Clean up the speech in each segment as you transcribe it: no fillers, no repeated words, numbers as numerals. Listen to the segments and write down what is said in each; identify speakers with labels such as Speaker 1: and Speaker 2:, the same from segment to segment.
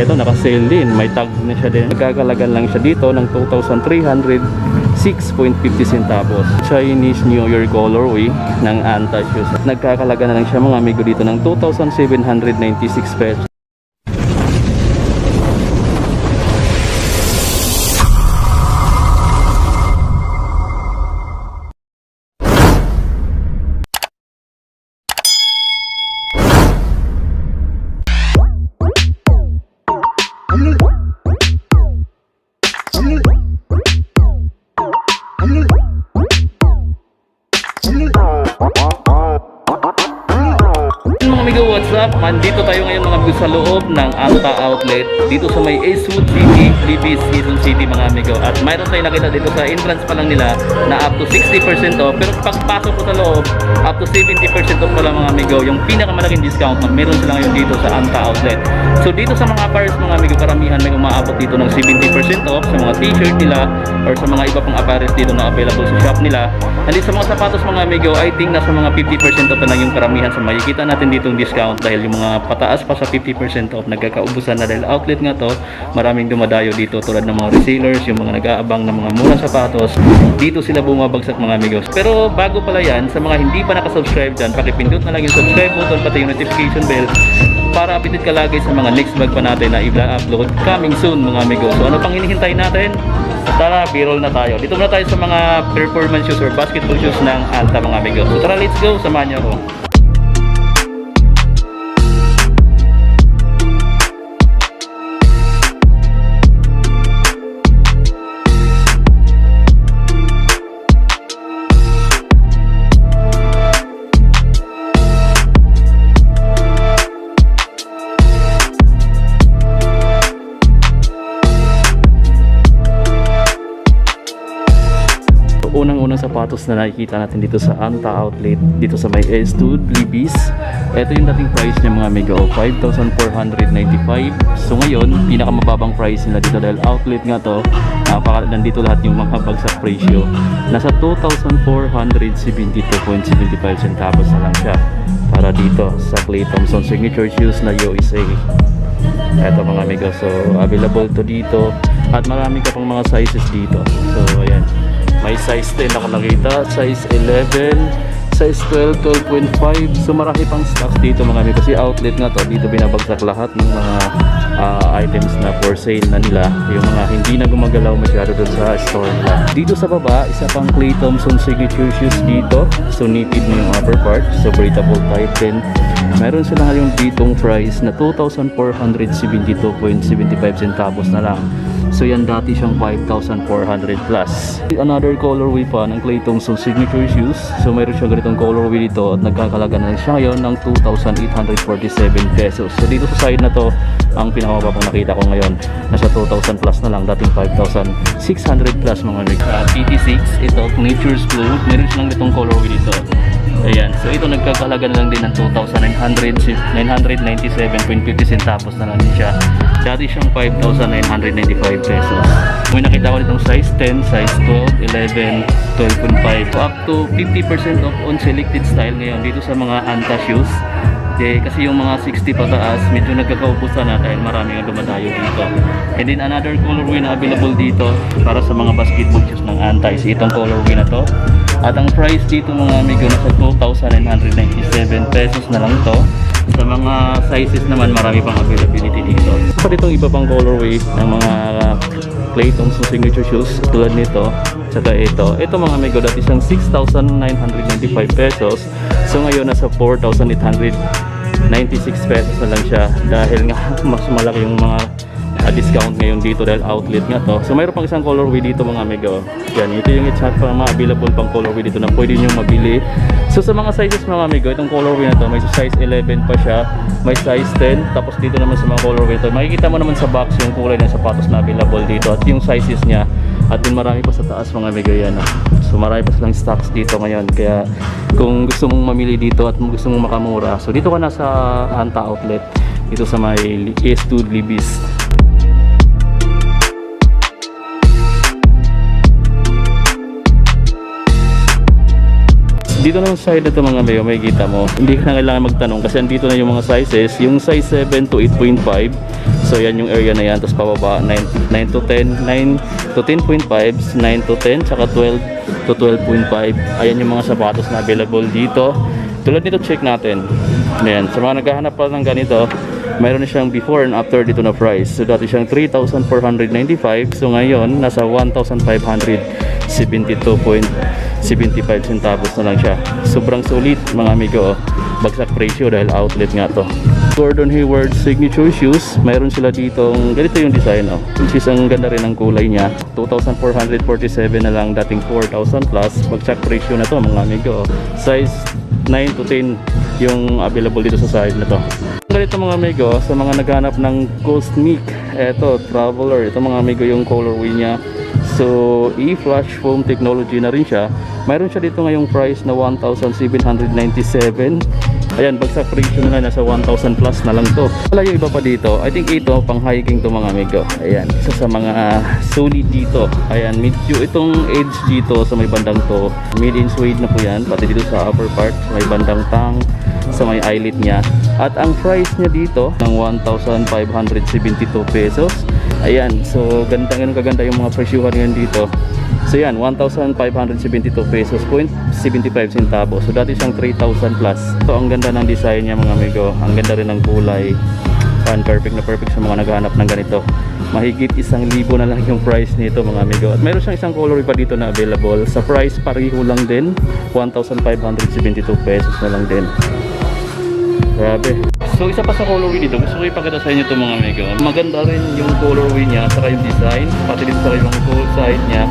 Speaker 1: Ito naka-sale din, may tag na siya din. Nagkakalagan lang siya dito ng 2,306.50 centavos. Chinese New Year colorway ng Anta shoes. Nagkakalaga na lang siya mga amigo dito ng 2,796 pesos. What's up? Nandito tayo ngayon mga amigo sa loob ng Anta Outlet dito sa may Eastwood City, Libis, Quezon City mga amigo. At mayroon tayo nakita dito sa entrance pa lang nila na up to 60% off. Pero pagpasok po sa loob, up to 70% off pala mga amigo. Yung pinakamalaking discount na meron sila ngayon dito sa Anta Outlet. So dito sa mga apparels mga amigo, karamihan may umaabot dito ng 70% off sa mga t-shirt nila or sa mga iba pang apparels dito na available sa shop nila. And sa mga sapatos mga amigo, I think nasa mga 50% off na lang yung karamihan sa makikita natin dito yung discount dahil yung mga pataas pa sa 50% off nagkakaubusan na dahil outlet nga to. Maraming dumadayo dito tulad ng mga resellers, yung mga nag-aabang ng mga murang sapatos. Dito sila bumabagsak mga amigos. Pero bago pala yan, sa mga hindi pa nakasubscribe dyan, pakipindot na lang yung subscribe button pati yung notification bell para updated ka lagi sa mga next vlog pa natin na i-upload coming soon mga amigos. So ano pang hinihintay natin? Tara, b-roll na tayo. Dito muna tayo sa mga performance shoes or basketball shoes ng Anta mga amigos. So tara, let's go, samahan niyo ako. Unang-unang sapatos na nakikita natin dito sa Anta Outlet dito sa may Eastwood, Libis. Ito yung dating price niya mga amigo, 5,495. So ngayon, pinakamababang price nila dito dahil outlet nga to. Nandito lahat yung mga bagsak presyo. Nasa 2,472.75 centavos na lang siya para dito sa Klay Thompson Signature Shoes na USA. Ito mga amigo, so available to dito at marami ka pang mga sizes dito. So ayan, may size 10 ako nakita, size 11, size 12, 12.5. So marami pang stocks dito mga amigo kasi outlet nga to. Dito binabagsak lahat ng mga items na for sale na nila, yung mga hindi na gumagalaw masyado doon sa store nila. Dito sa baba, isa pang Klay Thompson Signature Shoes dito. So knitted na yung upper part, so breathable type din. Meron sila ngayong ditong price na 2,472.75 centavos na lang. So yan dati siyang 5,400 plus. Another colorway pa ng Klay Thompson Signature Shoes. So mayroon siya ganitong colorway dito at nagkakalaga na siya ngayon ng 2,847 pesos. So dito sa side na to, ang pinakamababang nakita ko ngayon nasa 2,000 plus na lang, dating 5,600 plus mga amigo. PT6, ito Nature's Blue, meron silang ganitong colorway dito. Ayan, so ito nagkakalaga na lang din ng 2,997.50 centavos na lang din siya. Dati siyang 5,995 pesos. May nakita ko ditong size 10, size 12, 11, 12.5 up to 50% off on selected style ngayon dito sa mga Anta shoes. Kasi yung mga 60 pataas medyo nagkakaubusan na dahil marami nga dumadayo dito. And then another colorway na available dito para sa mga basketball shoes ng Anta is itong colorway na to. At ang price dito mga amigo nasa 2,997 pesos na lang to. Sa mga sizes naman marami pang availability dito. Pa ditong iba pang colorway ng mga Klay Thompson Signature Shoes tulad nito. Saka ito mga amigo dati siyang 6,995 pesos. So ngayon nasa 4,896 pesos na lang siya dahil nga mas malaki yung mga discount ngayon dito dahil outlet nga to. So mayroon pang isang colorway dito mga amigo. Yan, ito yung chat pa mga available pang colorway dito na pwede nyo mabili. So sa mga sizes mga amigo, itong colorway na to may size 11 pa siya, may size 10. Tapos dito naman sa mga colorway to, makikita mo naman sa box yung kulay ng sapatos na available dito at yung sizes niya. At din marami pa sa taas mga amigo yan. So marami pa silang stocks dito ngayon. Kaya kung gusto mong mamili dito at gusto mong makamura, so dito ka na sa Anta Outlet dito sa may Eastwood, Libis. Dito naman sa side na ito mga amigo, may kita mo. Hindi ka na kailangan magtanong kasi andito na yung mga sizes. Yung size 7 to 8.5. So yan yung area na yan. Tapos pababa 9 to 10, 9 to 10.5, 9 to 10, tsaka 12 to 12.5. Ayan yung mga sapatos na available dito. Tulad nito, check natin. Ayan. Sa mga naghahanap pa ng ganito, mayroon na siyang before and after dito na price. So dati siyang 3,495. So ngayon, nasa 1,572.75 centavos na lang siya. Sobrang sulit mga amigo. Bagsak presyo dahil outlet nga to. Gordon Hayward signature shoes. Mayroon sila ditong ganito yung design. Which is ang ganda rin ng kulay niya. 2,447 na lang, dating 4,000 plus. Bagsak presyo na to mga amigo. Size 9 to 10 yung available dito sa side na to. Ganito mga amigo, sa mga naghanap ng Cosmic, eto Traveler, ito mga amigo yung colorway niya. So e-flash foam technology na rin siya. Mayroon siya dito ngayong price na 1,797. Ayan, bagsak presyo na nasa 1,000 plus na lang to. Wala yung iba pa dito. I think ito pang hiking to mga amigo. Ayan, isa sa mga solid dito. Ayan, medyo itong edge dito sa may bandang to, made in suede na po yan. Pati dito sa upper part, sa may bandang tang, sa may eyelet niya. At ang price niya dito ng 1,572 pesos. Ayan, so ganun kaganda yung mga presyuhan ngayon dito. So yan, 1,572 pesos, 0.75 centavos. So dati siyang 3,000 plus. So ang ganda ng design niya mga amigo. Ang ganda rin ng kulay. And perfect na perfect sa mga naghahanap ng ganito. Mahigit 1,000 na lang yung price nito mga amigo. At mayroon siyang isang color pa dito na available. Sa price pareho lang din, 1,572 pesos na lang din. Grabe. So isa pa sa colorway dito, gusto ko ipakita sa inyo ito mga amigo. Maganda rin yung colorway niya, saka yung design, pati dito sa yung side niya.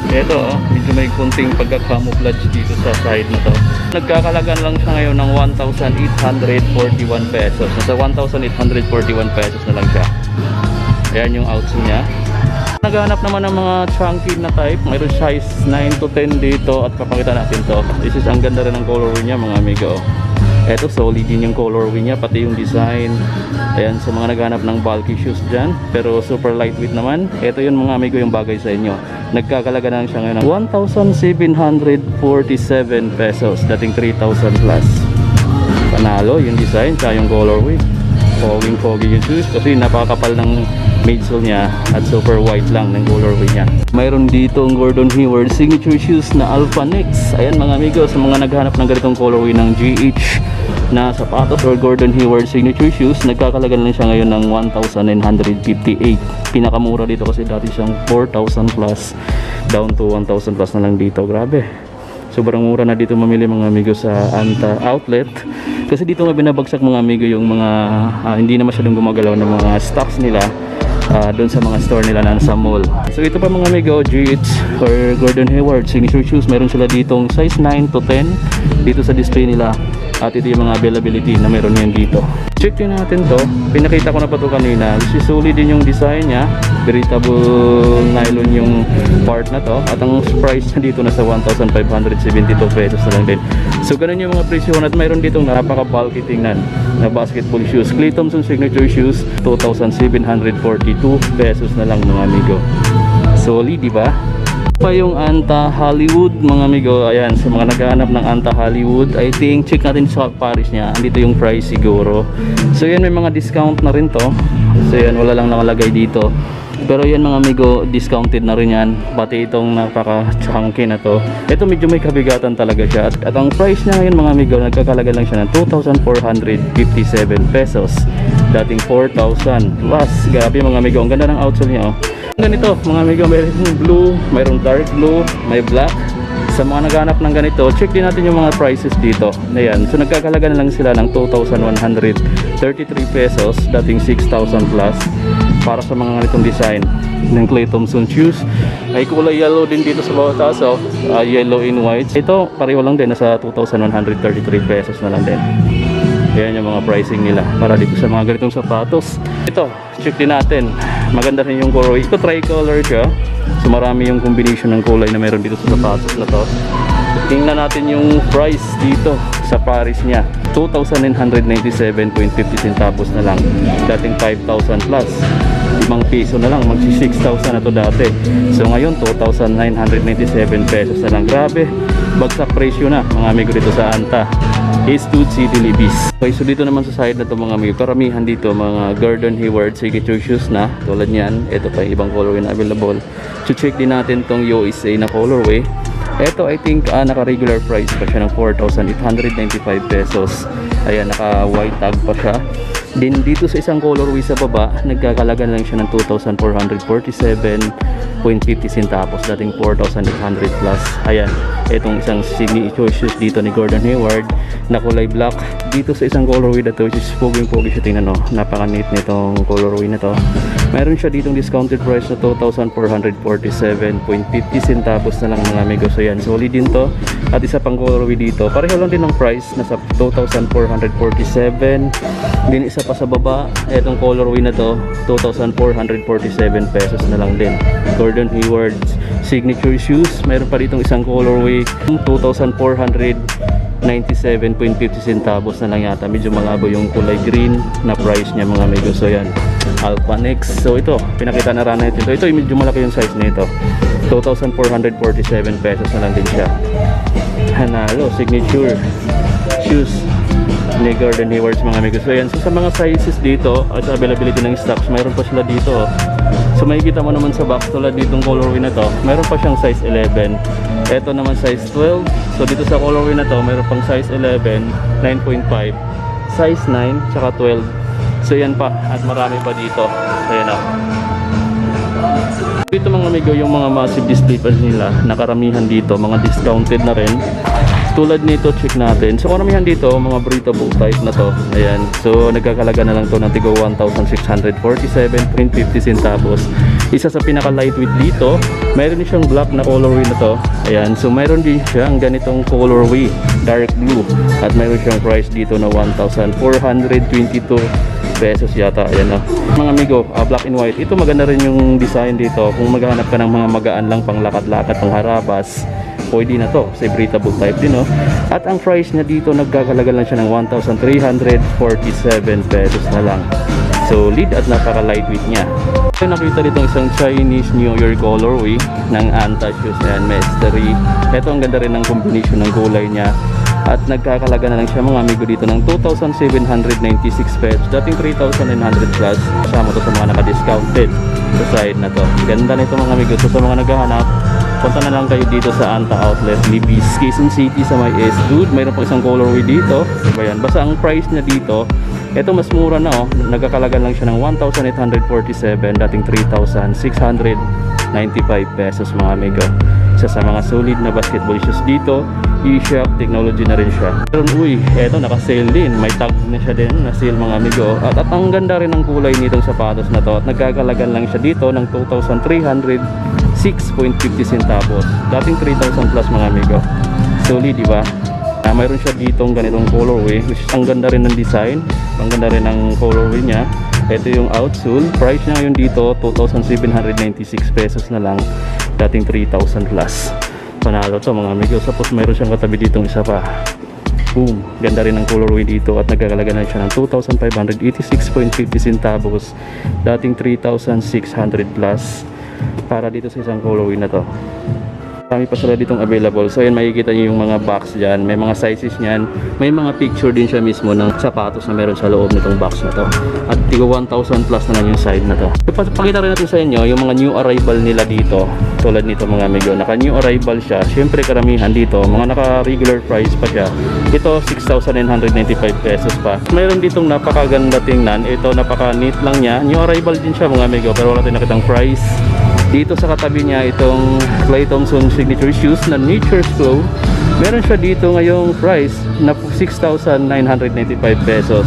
Speaker 1: Ito medyo may kunting pagka-camouflage dito sa side na to. Nagkakalagan lang siya ngayon ng 1,841 pesos. Nasa 1,841 pesos na lang siya. Ayan yung outs niya. Naghahanap naman ng mga chunky na type. Mayroon size 9 to 10 dito at papakita natin to. This is ang ganda rin ng colorway niya mga amigo. Eto, solid din yung colorway niya, pati yung design. Ayan, sa mga naghanap ng bulky shoes dyan, pero super lightweight naman. Eto yun mga amigo yung bagay sa inyo. Nagkakalaga na siya ngayon ng 1,747 pesos, dating 3,000 plus. Panalo yung design, tsaka yung colorway. Foging yung shoes kasi napakakapal ng midsole niya at super white lang ng colorway niya. Mayroon dito ang Gordon Hayward signature shoes na Alpha Nex. Ayan mga amigo, sa mga naghanap ng ganitong colorway ng GH na sapatos or Gordon Hayward signature shoes, nagkakalagan lang siya ngayon ng 1,958. Pinakamura dito kasi dati siyang 4,000 plus, down to 1,000 plus na lang dito. Grabe, sobrang mura na dito mamili mga amigo sa Anta Outlet. Kasi dito nga binabagsak mga amigo yung mga hindi na masyadong gumagalaw ng mga stocks nila doon sa mga store nila na sa mall. So ito pa mga amigo, GH or Gordon Hayward signature shoes. Meron sila ditong size 9 to 10 dito sa display nila. At ito yung mga availability na meron yan dito. Check din natin to. Pinakita ko na pa to kanina. Solid din yung design niya. Breathable nylon yung part na to. At ang price na dito nasa 1,572 pesos na lang din. So ganun yung mga presyo. At mayroon ditong napaka-bulky tingnan na basketball shoes. Clay Thompson signature shoes, 2,742 pesos na lang mga amigo. Solid, di ba? Pa yung Anta Hollywood mga amigo. Ayan, sa mga naghahanap ng Anta Hollywood, I think check natin sa Paris niya. Andito yung price siguro. So yan, may mga discount na rin to. So yan, wala lang nakalagay dito. Pero yan mga amigo, discounted na rin yan. Pati itong napaka-chunky na to. Ito medyo may kabigatan talaga siya. At ang price niya ngayon mga amigo, nagkakalaga lang siya ng 2,457 pesos. Dating 4,000 plus. Grabe mga amigo, ang ganda ng outsole niya oh. Ganito mga amigo, mayroong blue, mayroong dark blue, may black. Sa mga naghanap ng ganito, check din natin yung mga prices dito. Ayan, so nagkakalaga na lang sila ng 2,133 pesos, dating 6,000 plus. Para sa mga ganitong design ng Clay Thompson shoes, ay kulay yellow din dito sa bawat taas, yellow in white. Ito pareho lang din, nasa 2,133 pesos na lang din. Ayan yung mga pricing nila para dito sa mga ganitong sapatos. Ito, check din natin. Maganda rin yung color. Ito tricolor siya. So marami yung combination ng kulay na meron dito sa sapatos na to. Tingnan natin yung price dito sa Paris niya. 2,997.50 centavos na lang. Dating 5,000 plus. 5 piso na lang. Magsi 6,000 na to dati. So ngayon 2,997 pesos na lang. Grabe. bagsak presyo na mga amigo dito sa Anta Eastwood City Libis. Okay, so dito naman sa side na to mga amigo, karamihan dito mga Gordon Hayward signature shoes na tulad niyan. Ito pa yung ibang colorway na available. So check din natin tong USA na colorway. Ito I think naka regular price pa siya ng 4,895 pesos. Ayan, naka white tag pa siya. Din dito sa isang colorway sa baba, nagkakalaga lang siya ng 2,447.50 centavos, dating 4,800 plus. Ayan, itong isang signature shoes dito ni Gordon Hayward na kulay black. Dito sa isang colorway na to, which is poging-pogi siya, tingnan, no? Napaka-neat nitong colorway na to. Mayroon siya ditong discounted price na 2,447.50 centavos na lang mga amigo. So yan, solid din to. At isa pang colorway dito, pareho lang din ng price, nasa 2,447. Din isa pa sa baba, etong colorway na to, 2,447 pesos na lang din. Gordon Hayward signature shoes. Mayroon pa ditong isang colorway, 2,497.50 centavos na lang yata. Medyo malabo yung kulay green na price niya mga amigo. So yan, Alphanex. So ito, pinakita na rin natin ito. Ito medyo malaki yung size nito. 2,447 pesos na lang din siya. Hanalo signature shoes ni Gordon Hayward mga amigos. So yan, so sa mga sizes dito at sa availability ng stocks, mayroon pa sila dito. So makikita mo naman sa box tulad ditong colorway na to, mayroon pa siyang size 11. Ito naman size 12. So dito sa colorway na to, mayroon pang size 11, 9.5, size 9, tsaka 12. So yan pa, at marami pa dito. Ayan o. Dito mga amigo, yung mga massive display pa nila, nakaramihan dito, mga discounted na rin. Tulad nito, check natin. So karamihan dito, mga breathable type na to. Ayan. So nagkakalaga na lang to ng tigo 1,647.50 centavos. Isa sa pinaka lightweight dito, mayroon din siyang black na colorway na to. Ayan. So mayroon din siyang ganitong colorway, dark blue. At mayroon siyang price dito na 1,422 pesos yata. Ayan na. Mga amigo, black and white. Ito maganda rin yung design dito. Kung maghanap ka ng mga magaan lang pang lakad-lakad, pang harabas, pwede na to, sa breathable type din, no? At ang price niya dito, nagkakalaga lang siya ng 1,347 pesos na lang. Solid at napaka lightweight niya. So, nakita dito isang Chinese New Year colorway ng Anta shoes. Ayan, mystery. Ito ang ganda rin ng combination ng kulay niya. At nagkakalaga na lang siya mga amigo dito ng 2,796 pesos. Dating 3,900 plus. Kasama to sa mga naka-discounted sa side na to. Ganda nito mga amigo. So sa mga naghahanap, punta na lang kayo dito sa Anta Outlet Libis, Quezon City sa may Eastwood. Mayroon pa isang colorway dito. Diba yan? Basta ang price niya dito, ito mas mura na, oh. Nagkakalaga lang siya ng 1,847, dating 3,695 pesos mga amigo. Isa sa mga solid na basketball shoes dito. E-shop technology na rin siya. Pero uy, eto naka-sale din. May tag na siya din na sale mga amigo. At ang ganda rin ng kulay nitong sapatos na to. At nagkakalagan lang siya dito ng 2,306.50 centavos. Dating 3,000 plus mga amigo. Solid, di ba? Mayroon siya ditong ganitong colorway, which is ang ganda rin ng design. Ang ganda rin ng colorway niya. Ito yung outsole. Price niya ngayon dito 2,796 pesos na lang. Dating 3,000 plus. Panalo to mga amigo. Tapos mayroon siyang katabi ditong isa pa. Boom, ganda rin ang colorway dito. At nagkakalaga na siya ng 2,586.50 centavos. Dating 3,600 plus. Para dito sa isang colorway na to. Marami pa sila ditong available. So yan, makikita nyo yung mga box dyan. May mga sizes nyan. May mga picture din siya mismo ng sapatos na meron sa loob nitong box na to. At tigo 1,000 plus na lang yung side na to. Pakita rin natin sa inyo yung mga new arrival nila dito. Tulad nito mga amigo. Naka new arrival siya. Siyempre karamihan dito. Mga naka regular price pa siya. Ito 6,995 pesos pa. Mayroon ditong napakaganda tingnan. Ito napaka neat lang niya. New arrival din siya mga amigo. Pero wala tayong nakitang price. Dito sa katabi niya itong Clay Thompson signature shoes na Nature's Glow. Meron siya dito ngayong price na 6,995 pesos.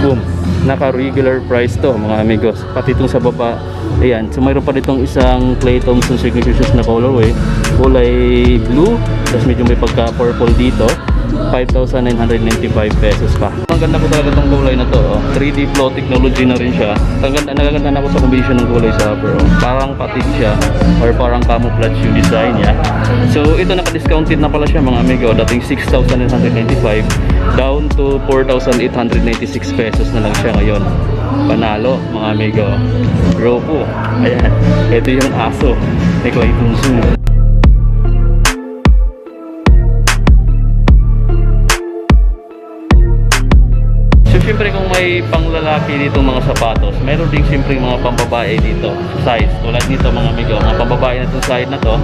Speaker 1: Boom. Naka regular price to mga amigos. Pati itong sa baba. Ayan. So mayroon pa ditong isang Clay Thompson signature shoes na colorway. Kulay blue. Tapos medyo may pagka purple dito. 5,995 pesos pa. Ang ganda ko talaga itong kulay na to, oh. 3D flow technology na rin siya. Nagaganda na ako sa combination ng kulay sa upper, oh. Parang patig siya or parang camouflage yung design niya. So ito naka-discounted na pala siya mga amigo. Dating 6,995 down to 4,896 pesos na lang siya ngayon. Panalo mga amigo. Roku. Ayan. Ito yung aso ni Clay Thompson. siyempre kung may panglalaki dito mga sapatos, meron din siyempre mga pambabae dito size. Tulad nito mga amigo, mga pambabae na itong side na to.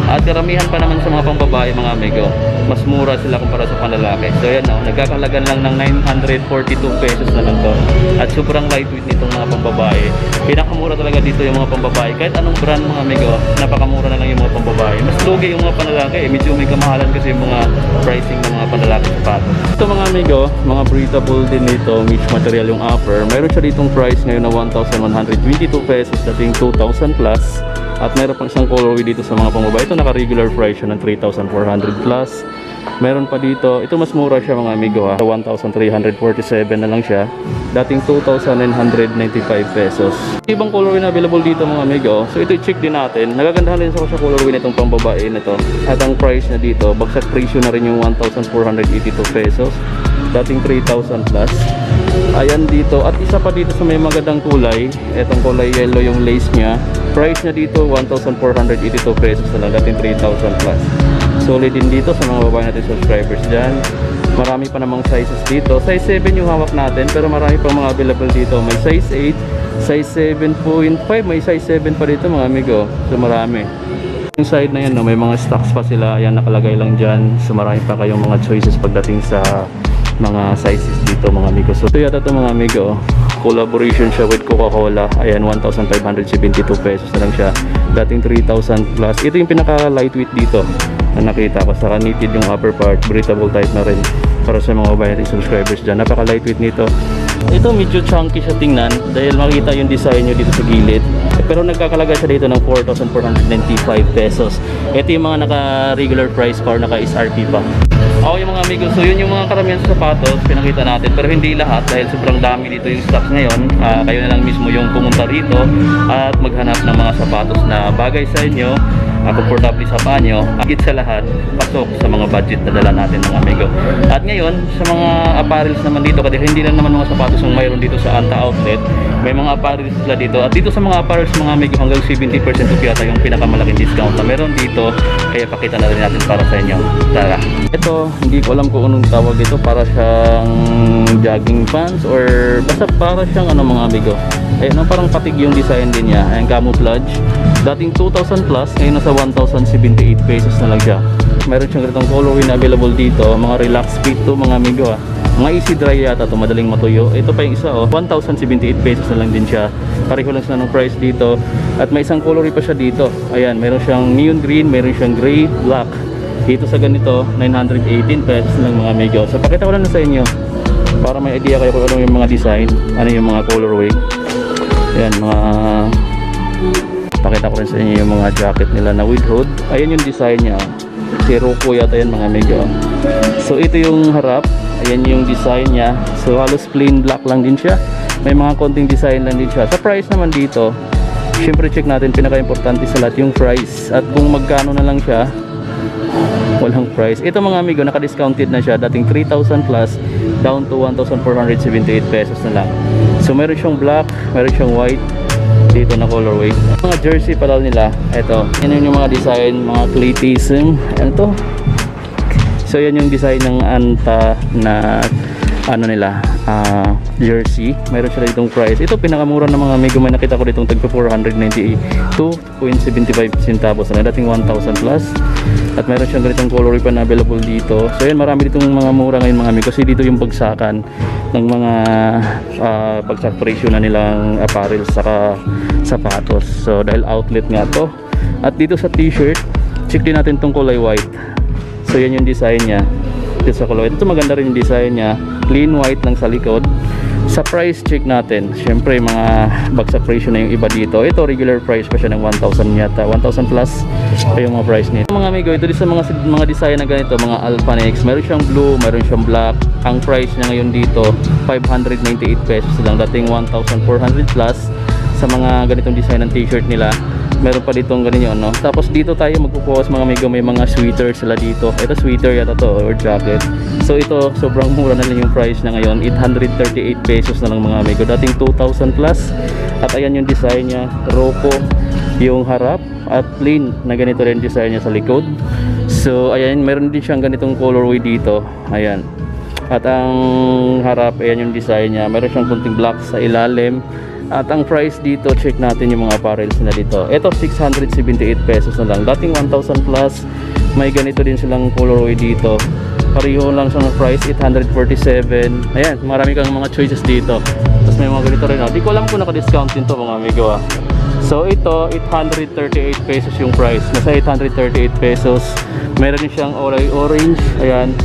Speaker 1: At karamihan pa naman sa mga pambabae mga amigo, mas mura sila kumpara sa panlalaki. So yan o, nagkakalagan lang ng 942 pesos na lang to. At sobrang lightweight nitong mga pambabae. Pinakamura talaga dito yung mga pambabae. Kahit anong brand mga amigo, napakamura na lang yung mga pambabae. Mas lugi yung mga panlalaki, medyo may kamahalan kasi yung mga pricing ng mga panlalaki sapatos. Ito mga amigo, mga breathable din nito, mesh material yung upper. Mayroon siya ditong price ngayon na 1,122 pesos, dating 2,000 plus. At meron pang isang colorway dito sa mga pambabae. Ito naka-regular price siya ng 3,400 plus. Meron pa dito, ito mas mura siya mga amigo ha, 1,347 na lang siya, dating 2,995 pesos. Ibang colorway na available dito mga amigo, so ito i-check din natin. Nagagandahan din sa colorway na itong pambabae na to. At ang price na dito, bagsak presyo na rin yung 1,482 pesos, dating 3,000 plus. Ayan dito, at isa pa dito sa may magandang kulay, itong kulay yellow yung lace nya, price nya dito 1,482 pesos na lang, dating 3,000 plus. Solid din dito sa mga babae natin subscribers dyan. Marami pa namang sizes dito. Size 7 yung hawak natin, pero marami pa mga available dito. May size 8, size 7.5, may size 7 pa dito mga amigo. So marami. Yung side na yan, no, may mga stocks pa sila. Ayan, nakalagay lang dyan. So marami pa kayong mga choices pagdating sa mga sizes dito mga amigo. So ito yata ito mga amigo, collaboration siya with Coca-Cola. Ayan, 1,572 pesos na lang siya, dating 3,000 plus. Ito yung pinaka lightweight dito na nakita ko, saka knitted yung upper part, breathable type na rin para sa mga babae subscribers dyan. Napaka lightweight nito. Ito medyo chunky siya tingnan dahil makita yung design nyo dito sa gilid, pero nagkakalaga siya dito ng 4,495 pesos. Ito yung mga naka regular price pa or naka SRP pa. Okay mga amigo, so yun yung mga karamihan sa sapatos pinakita natin, pero hindi lahat dahil sobrang dami dito yung stocks ngayon. Kayo na lang mismo yung pumunta rito at maghanap ng mga sapatos na bagay sa inyo, comfortable sa paa nyo, higit sa lahat pasok sa mga budget na dala natin mga amigo. At ngayon sa mga apparels naman dito, kasi hindi lang naman mga sapatos ang mayroon dito sa Anta Outlet, may mga apparels sila dito. At dito sa mga apparels mga amigo, hanggang 70% off yata yung pinakamalaking discount na meron dito, kaya pakita na rin natin para sa inyo. Tara. Ito, hindi ko alam kung anong tawag dito, para siyang jogging pants or basta para siyang ano mga amigo. Ayun, parang patig yung design din niya. Ayan, camouflage. Dating 2,000 plus, ngayon nasa 1,078 pesos na lang siya. Meron siyang ganitong colorway na available dito. Mga relax fit to mga amigo ha. Mga easy dry yata to, madaling matuyo. Ito pa yung isa 1,078 pesos na lang din siya. Pareho lang sila ng price dito. At may isang colorway pa siya dito. Ayan, meron siyang neon green, meron siyang gray, black. Dito sa ganito, 918 pesos lang mga amigo. So pakita ko lang na sa inyo para may idea kayo kung ano yung mga design, ano yung mga colorway. Ayan, mga pakita ko rin sa inyo yung mga jacket nila na with hood. Ayan yung design niya. Si Roku yata yan mga amigo. So ito yung harap. Ayan yung design niya. So halos plain black lang din siya. May mga konting design lang din siya. Sa price naman dito, syempre check natin, pinaka-importante sa lahat yung price. At kung magkano na lang siya, walang price. Ito mga amigo, naka-discounted na siya. Dating 3,000 plus, down to 1,478 pesos na lang. So meron siyang black, meron siyang white dito na colorway. Mga jersey pala nila, ito. Yan yung mga design, mga claytism. Ano to? So yan yung design ng Anta na ano nila, jersey. Mayroon siya ditong price. Ito pinakamura ng mga amigo, may nakita ko ditong tagpo 492.75 centavos na dating 1,000 plus. At mayroon siyang ganitong colorway pa na available dito. So yan, marami ditong mga mura ngayon mga amigo, kasi dito yung bagsakan ng mga bagsak presyo na nilang apparel saka sapatos. So dahil outlet nga to. At dito sa t-shirt, check din natin tong kulay white. So yan yung design niya dito sa kulay. Ito maganda rin yung design niya, clean white lang sa likod. Sa price check natin, syempre mga bagsak presyo na yung iba dito. Ito regular price pa siya ng 1,000 yata, 1,000 plus pa yung mga price nito. Mga amigo, ito din sa mga design na ganito, mga Alphanex, meron siyang blue, meron siyang black. Ang price niya ngayon dito 598 pesos lang, dating 1,400 plus. Sa mga ganitong design ng t-shirt nila, meron pa ditong ganyan, no? Tapos dito tayo magpo-focus mga amigo, may mga sweater sila dito. Ito sweater yata to or jacket. So ito sobrang mura na lang yung price na ngayon, 838 pesos na lang mga amigo, dating 2,000 plus. At ayan yung design niya, Roku yung harap at plain na ganito rin design niya sa likod. So ayan, meron din siyang ganitong colorway dito. Ayan, At ang harap, ayan yung design niya. Meron siyang kunting black sa ilalim. At ang price dito, check natin yung mga apparels na dito. Ito 678 pesos na lang. Dating 1,000 plus. May ganito din silang colorway dito. Pareho lang sa price, 847. Ayan, marami kang mga choices dito. Tapos may mga ganito rin. Di ko alam kung naka-discount din to mga amigo. So ito, 838 pesos yung price. Nasa 838 pesos. Meron din siyang orange. Ayan.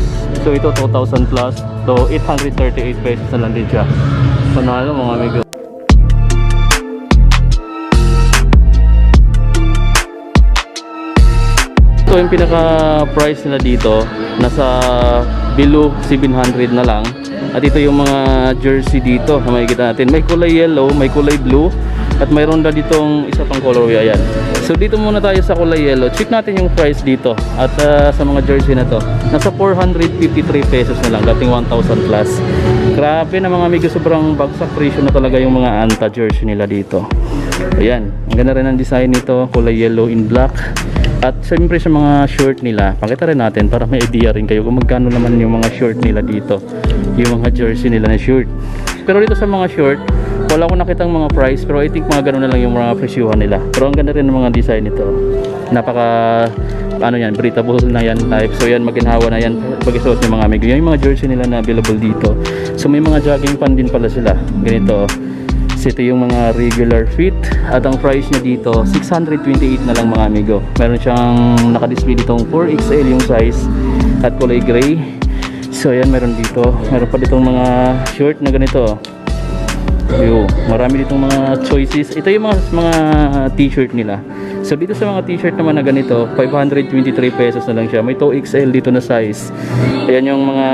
Speaker 1: So ito 2,000 plus. So 838 pesos na lang din siya. Panalo mga amigo. Ito yung pinaka price nila dito. Nasa below 700 na lang. At ito yung mga jersey dito na makikita natin. May kulay yellow, may kulay blue. At mayroon na ditong isa pang colorway. Ayan. So dito muna tayo sa kulay yellow. Check natin yung price dito. At sa mga jersey na to, nasa 453 pesos na lang. Dating 1,000 plus. Grabe na mga amigo. Sobrang bagsak presyo na talaga yung mga Anta jersey nila dito. Ayan. Ang ganda rin ang design nito. Kulay yellow in black. At siyempre sa mga short nila, pakita rin natin para may idea rin kayo kung magkano naman yung mga short nila dito. Yung mga jersey nila na short. Pero dito sa mga short, wala ko nakitang mga price, pero I think mga ganun na lang yung mga presyuhan nila. Pero ang ganda rin ng mga design nito. Napaka ano yan, breathable na yan type. So yan, maginhawa na yan pag-isuot ng mga amigo. Yung mga jersey nila na available dito. So may mga jogging pan din pala sila. Ganito. So ito yung mga regular fit. At ang price niya dito, 628 na lang mga amigo. Meron siyang nakadisplay ditong 4XL yung size at kulay gray. So ayan, meron dito. Meron pa ditong mga short na ganito. Yo, marami ditong mga choices. Ito yung mga t-shirt nila. So dito sa mga t-shirt naman na ganito, 523 pesos na lang siya. May 2XL dito na size. Ayan yung mga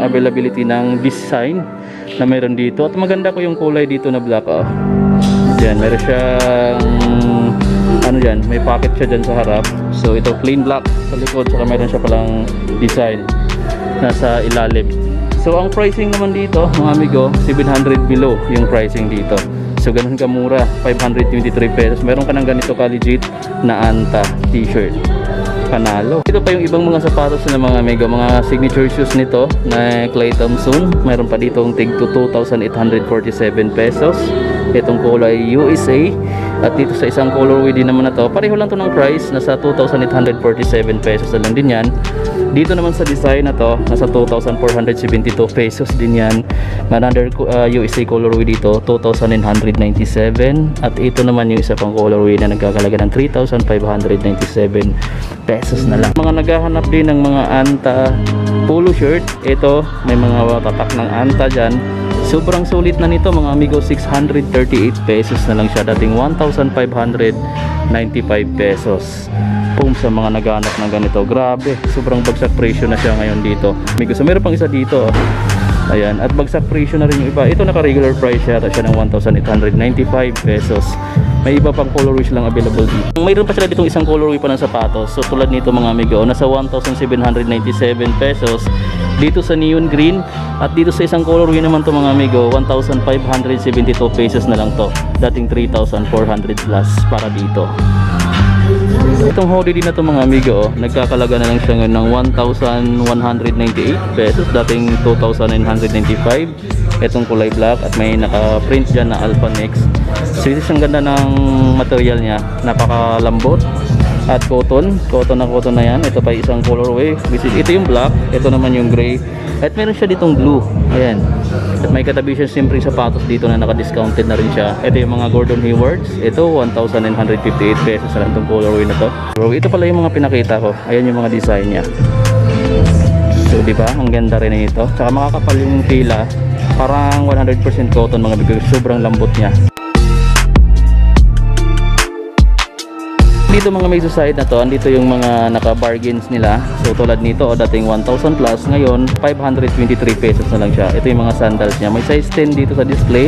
Speaker 1: availability ng design na meron dito. At maganda ko yung kulay dito na black. Oh. Yan, meron siyang ano dyan, may pocket siya dyan sa harap. So ito plain black sa likod. Saka meron siya palang design nasa ilalim. So ang pricing naman dito mga amigo, 700 below yung pricing dito. So ganun kamura, 523 pesos. Meron ka ng ganito ka-legit na Anta t-shirt. Panalo. Ito pa yung ibang mga sapatos na mga amigo, mga signature shoes nito na Clay Thompson. Meron pa ditong tig to 2,847 pesos. Itong kulay USA. At dito sa isang colorway din naman na to, pareho lang to ng price, nasa 2,847 pesos na lang din yan. Dito naman sa design na to, nasa 2,472 pesos din yan. Another USA colorway dito, 2,997. At ito naman yung isa pang colorway na nagkakalaga ng 3,597 pesos na lang. Mga naghahanap din ng mga Anta polo shirt, ito may mga tatak ng Anta dyan. Sobrang sulit na nito mga amigo, 638 pesos na lang siya. Dating 1,595 pesos. Boom, sa mga naghahanap ng ganito. Grabe, sobrang bagsak presyo na siya ngayon dito. Amigo, so meron pang isa dito. Ayan, at bagsak presyo na rin yung iba. Ito naka-regular price siya ng 1,895 pesos. May iba pang colorways lang available dito. Mayroon pa sila ditong isang colorway pa ng sapatos. So tulad nito mga amigo, nasa 1,797 pesos. Dito sa neon green. At dito sa isang colorway naman to mga amigo, 1,572 pesos na lang to. Dating 3,400 plus para dito. Itong hoodie din na to mga amigo, nagkakalaga na lang siya ngayon ng 1,198 pesos. Dating 2,995. Itong kulay black at may naka-print dyan na Alpha Next. So ito siyang ganda ng material niya, napakalambot at cotton na yan. Ito pa isang colorway, ito yung black, ito naman yung gray at meron siya ditong blue. Ayan, at may katabi siya siyempre sapatos dito na naka-discounted na rin siya. Ito yung mga Gordon Haywards, ito 1,958 pesos na lang itong colorway na to. Bro, ito pala yung mga pinakita ko. Ayan yung mga design niya. So diba, ang ganda rin nito. Tsaka makakapal yung tila, parang 100% cotton mga bigay, sobrang lambot niya. Dito mga may side na to, andito yung mga naka-bargains nila. So tulad nito, dating 1,000 plus, ngayon 523 pesos na lang siya. Ito yung mga sandals niya. May size 10 dito sa display.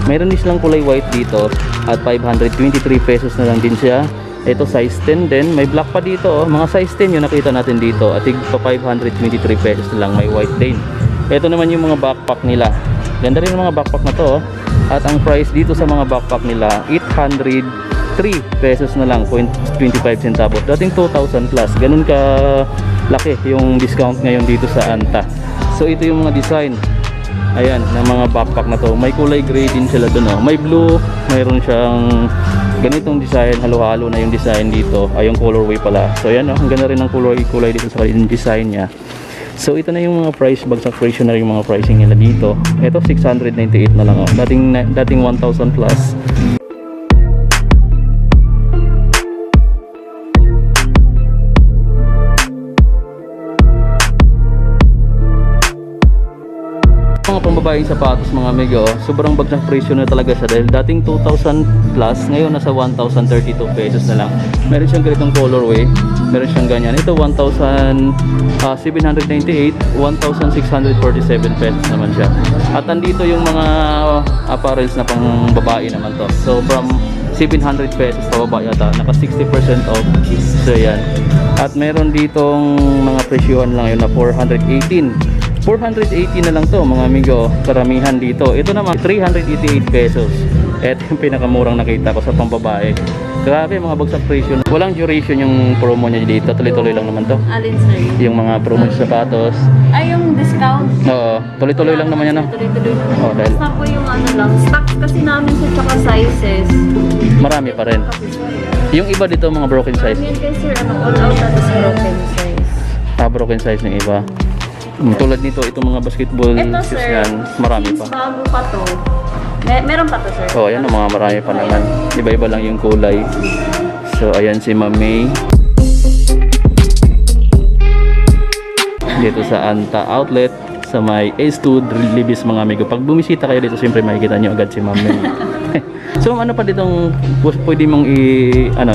Speaker 1: Mayroon din silang kulay white dito at 523 pesos na lang din siya. Ito size 10 din. May black pa dito. Mga size 10 yung nakita natin dito. At tig pa 523 pesos na lang. May white din. Ito naman yung mga backpack nila. Ganda rin yung mga backpack na to. At ang price dito sa mga backpack nila, 803 pesos na lang, 25 centavos. Dating 2,000 plus. Ganun ka laki yung discount ngayon dito sa Anta. So ito yung mga design. Ayan, ng mga backpack na to. May kulay gray din sila doon, oh. May blue, mayroon siyang ganitong design, halo-halo na yung design dito. Ay, yung colorway pala. So ayan, oh, ang ganda rin ng kulay dito sa yung design niya. So ito na yung mga price, bagsak presyo na yung mga pricing nila dito. Ito 698 na lang, oh. Dating 1,000 plus. Mga pambabaeng sapatos mga amigo, sobrang bagsak presyo na talaga siya dahil dating 2,000 plus, ngayon nasa 1,032 pesos na lang. Meron siyang ganitong colorway, meron siyang ganyan. Ito 1,798, 1,647 pesos naman siya. At andito yung mga apparels na pang babae naman to. So from 700 pesos pababa yata, naka 60% off. So yan. At meron ditong mga presyohan lang yun na 418 na lang to mga amigo, karamihan dito. Ito naman 388 pesos. Ito yung pinakamurang nakita ko sa pambabae. Grabe mga bagsak presyo. Walang duration yung promo niya dito, tuloy-tuloy lang naman to.
Speaker 2: Alin sir?
Speaker 1: Yung mga promo sa sapatos.
Speaker 2: Ay, yung discount.
Speaker 1: Oo, tuloy-tuloy lang naman yan, no?
Speaker 2: Tuloy-tuloy lang.
Speaker 1: Oh, dahil
Speaker 2: Basta po yung ano lang, stocks kasi namin sa tsaka sizes.
Speaker 1: marami pa rin. Yung iba dito mga broken size.
Speaker 2: Yan kay sir, ano, all out na tas broken size.
Speaker 1: Broken size ng iba. Tulad nito, itong mga basketball
Speaker 2: Ito
Speaker 1: shoes
Speaker 2: sir,
Speaker 1: yan, marami pa.
Speaker 2: since bago pa to. Meron pa to sir.
Speaker 1: Oh, ayan, mga marami pa naman. Iba-iba lang yung kulay. So, ayan si Ma'am May. Dito sa Anta Outlet, sa may A2 Libis mga amigo. Pag bumisita kayo dito, siyempre makikita nyo agad si Ma'am May. So, ano pa ditong pwede mong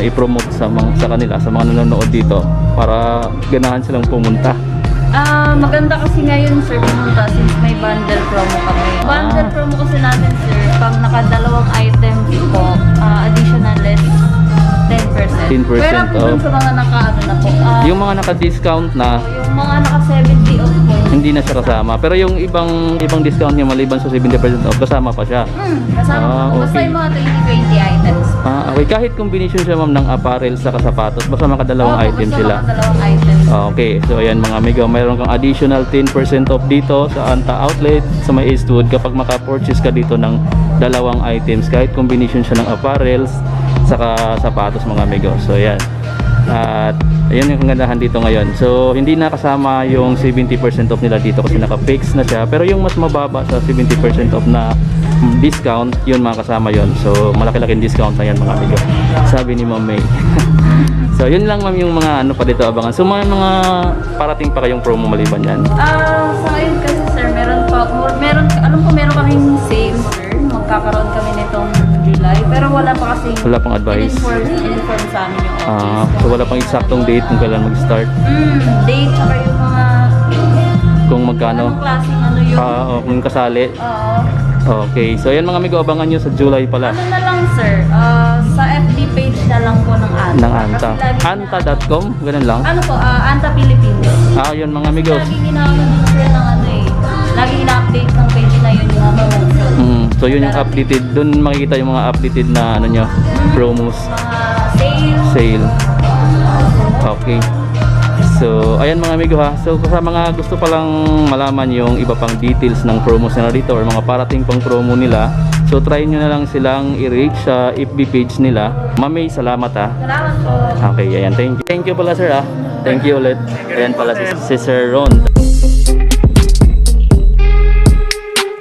Speaker 1: i-promote sa kanila, sa mga nanonood dito para ganahan silang pumunta?
Speaker 2: Maganda kasi ngayon sir pumunta since may bundle promo kami. Bundle promo kasi natin sir, pag nakadalawang items po, additional less 10%.
Speaker 1: 10%
Speaker 2: Pero po dun
Speaker 1: off.
Speaker 2: sa mga naka-ano na po.
Speaker 1: Yung mga naka-discount na,
Speaker 2: Yung mga naka-70 off po.
Speaker 1: hindi na siya kasama. Pero yung ibang discount niya maliban sa 70% off, kasama pa siya.
Speaker 2: Kasama po. Basta
Speaker 1: okay.
Speaker 2: yung mga 2020 items.
Speaker 1: Okay. Kahit combination siya ma'am ng apparel sa sapatos, basta makadalawang item
Speaker 2: basta
Speaker 1: sila.
Speaker 2: makadalawang items.
Speaker 1: Okay. So ayan mga amigo, mayroon kang additional 10% off dito sa Anta Outlet sa may Eastwood kapag maka-purchase ka dito ng dalawang items. Kahit combination siya ng apparels saka sapatos mga amigo. So ayan. At ayun yung kagandahan dito ngayon. So hindi na kasama yung 70% off nila dito kasi naka-fix na siya. Pero yung mas mababa sa 70% off na discount, yun mga kasama yun. So malaki-laking discount na yan mga amigo, sabi ni Ma'am May. So yun lang ma'am yung mga ano pa dito abangan. So mga parating pa kayong promo maliban yan?
Speaker 2: Sa ngayon kasi sir, meron meron kaming sale sir. Magkakaroon kami nitong July. Pero wala pa kasi
Speaker 1: Wala pang advice.
Speaker 2: in-inform sa amin yung office.
Speaker 1: So wala pang eksaktong date kung kailan mag-start,
Speaker 2: Date, tsaka yung mga
Speaker 1: kung magkano.
Speaker 2: anong klaseng ano yung
Speaker 1: Kung kasali. Okay, so yan mga amigo, abangan nyo sa July pala.
Speaker 2: ano na lang sir, sa FB page na lang po ng Anta.
Speaker 1: Ng Anta.
Speaker 2: Kasi lagi
Speaker 1: Anta.com, ganun lang.
Speaker 2: ano po, Anta Philippines.
Speaker 1: Yun mga amigos.
Speaker 2: Lagi ginagawa din sir ng ano eh. Lagi ina-update ng page na yun yung mga promotion.
Speaker 1: So yun yung updated, dun makikita yung mga updated na ano nyo, promos,
Speaker 2: Mga sales.
Speaker 1: sale. Okay. So ayan mga amigo ha. So sa mga gusto palang malaman yung iba pang details ng promos nila dito or mga parating pang promo nila, so try nyo na lang silang i-reach sa FB page nila. Ma'am May, salamat ha.
Speaker 2: Salamat po.
Speaker 1: Okay, ayan. Thank you pala sir ha. Thank you ulit. Ayan pala si Sir Ron.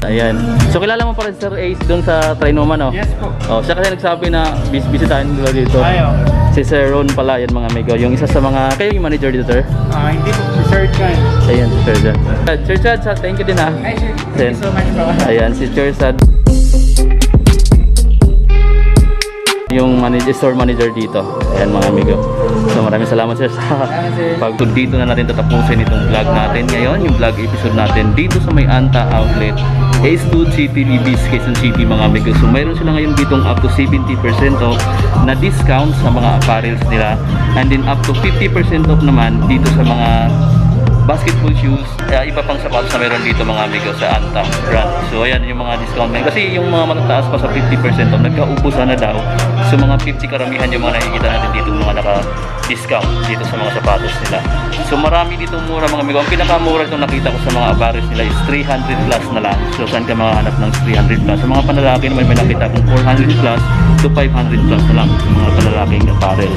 Speaker 1: Ayan. So kilala mo pa rin Sir Ace doon sa Trinoma, no?
Speaker 3: Yes po.
Speaker 1: Siya kasi nagsabi na bisitahin nila dito.
Speaker 3: Ayaw.
Speaker 1: Si Sir Ron pala yan mga amigo. Yung isa sa mga, kayo yung manager dito sir?
Speaker 3: Hindi po. Si Sir Chan.
Speaker 1: Ayan, si Sir Chad. Sir Chad, thank you din ha.
Speaker 3: Ay, sir. Thank you so much po.
Speaker 1: Ayan, si Sir Chad. Yung store manager dito. Ayan mga amigo. So maraming salamat sir sa pag dito na natin tatapusin itong vlog natin ngayon, yung vlog episode natin dito sa may Anta Outlet, A2 City, Libis, Quezon City mga amigo. So mayroon sila ngayon ditong up to 70% off na discount sa mga apparels nila, and then up to 50% off naman dito sa mga basketball shoes, iba pang sapatos na meron dito mga amigo sa Anta brand. So ayan yung mga discount ngayon. Kasi yung mga matataas pa sa 50% off, nagkaubusan na daw. So mga 50 karamihan yung mga nakikita natin dito, mga discount dito sa mga sapatos nila. So marami dito mura mga amigo. Ang pinakamura itong nakita ko sa mga abaris nila is 300 plus na lang. So saan ka makahanap ng 300 plus? Sa mga panlalaki naman may nakita kong 400 plus to 500 plus na lang sa mga panlalaking apparel.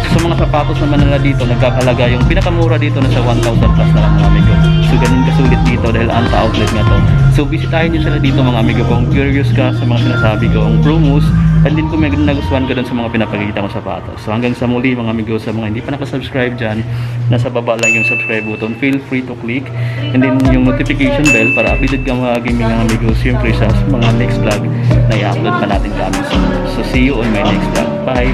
Speaker 1: So sa mga sapatos naman nila dito, nagkakalaga yung pinakamura dito na sa 1,000 plus na lang mga amigo. So ganun kasulit dito dahil Anta outlet nga to. So bisitahin nyo sila dito mga amigo kung curious ka sa mga sinasabi ko, ang promos, and din kung may nagustuhan ka dun sa mga pinapakita kong sapatos. So hanggang sa muli mga amigo, sa mga hindi pa nakasubscribe dyan, nasa baba lang yung subscribe button, feel free to click, and then yung notification bell para updated ka mga gaming mga amigo, siyempre sa mga next vlog na i-upload pa natin kami. So see you on my next vlog. Bye!